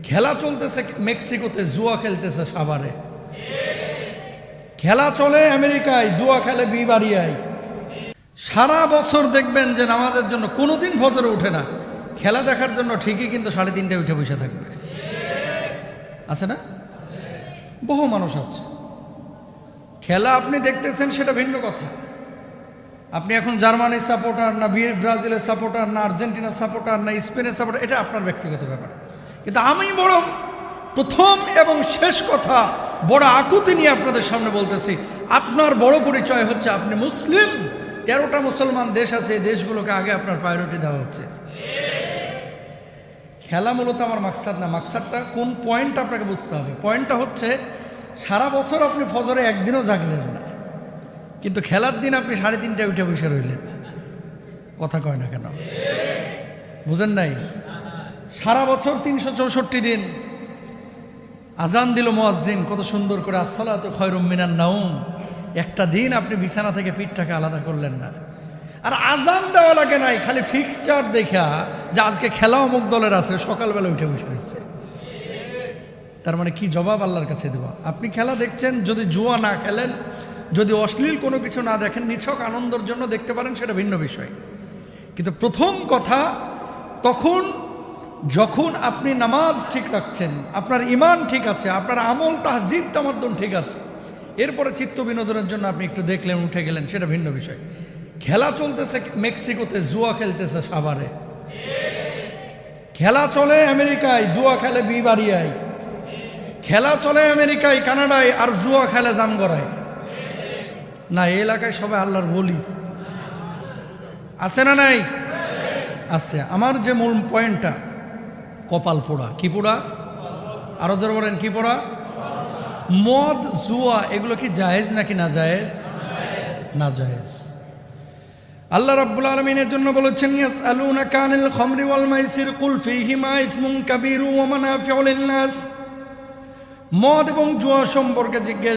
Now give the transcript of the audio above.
খেলা চলতেছে মেক্সিকোতে, জুয়া খেলতেছে সাভারে। খেলা চলে আমেরিকায়, জুয়া খেলে বিবাড়িয়ায়। সারা বছর দেখবেন যে নামাজের জন্য কোনোদিন ফজরে উঠে না, খেলা দেখার জন্য ঠিকই কিন্তু 3:30টায় উঠে বসে থাকবে। আছে না? বহু মানুষ আছে। খেলা আপনি দেখতেছেন সেটা ভিন্ন কথা। আপনি এখন জার্মানির সাপোর্টার না ব্রাজিলের সাপোর্টার না আর্জেন্টিনার সাপোর্টার না স্পেনের সাপোর্টার, এটা আপনার ব্যক্তিগত ব্যাপার। কিন্তু আমি বড় প্রথম এবং শেষ কথা বড় আকুতি নিয়ে আপনাদের সামনে বলতেছি, আপনার বড় পরিচয় হচ্ছে আপনি মুসলিম। 13টা মুসলমান দেশ আছে, এই দেশগুলোকে আগে আপনার প্রায়োরিটি দেওয়া হচ্ছে। খেলা মূলত আমার মাকসাদ না। মাকসাদটা কোন পয়েন্ট আপনাকে বুঝতে হবে। পয়েন্টটা হচ্ছে সারা বছর আপনি ফজরে একদিনও জাগলেন না, কিন্তু খেলার দিন আপনি 3:30টায় উঠে বসে রইলেন। কথা কয় না কেন? বুঝেন নাই? সারা বছর 364 দিন আজান দিল মুয়াজ্জিন, কত সুন্দর করে আসসালাতু খায়রুম মিনান নাওম। একটা দিন আপনি বিছানা থেকে পিঠটাকে আলাদা করলেন না। আর আজান দেওয়া লাগে নাই, খালি ফিক্সচার দেখা যে আজকে খেলা অমুক দলের আছে, সকালবেলা উঠে বসে রয়েছে। তার মানে কি জবাব আল্লাহর কাছে দেব? আপনি খেলা দেখছেন, যদি জুয়া না খেলেন, যদি অশ্লীল কোনো কিছু না দেখেন, নিছক আনন্দের জন্য দেখতে পারেন, সেটা ভিন্ন বিষয়। কিন্তু প্রথম কথা তখন যখন আপনি নামাজ ঠিক রাখছেন, আপনার ঈমান ঠিক আছে, আপনার আমল তাহজিব তামাদ্দুন ঠিক আছে, এরপরে চিত্ত বিনোদনের জন্য আপনি একটু দেখলেন, উঠে গেলেন, সেটা ভিন্ন বিষয়। খেলা চলতেছে মেক্সিকোতে, জুয়া খেলতেছে সাভারে। খেলা চলে আমেরিকায়, জুয়া খেলে বিবাড়িয়ায়। খেলা চলে আমেরিকায়, কানাডায়, আর জুয়া খেলে জামগড়ায়। না, এই এলাকায় সবাই আল্লাহর বলি আছে না নাই? আছে। আমার যে মূল পয়েন্টটা, কপাল পোড়া। কি পোড়া? আরো জোরে বলেন, কি পোড়া? মদ জুয়া এগুলো কি জায়েজ নাকি না জায়েজ? না জায়েজ। আল্লাহ রাব্বুল আলামিন এর জন্য বলেছেন, ইয়াসআলুনাকা আনিল খামরি ওয়াল মাইসির কুল ফীহিমা ইসমুন কাবীরু ওয়া মানাফিউ লিন-নাস। মদ এবং জুয়া সম্পর্কে জিজ্ঞেস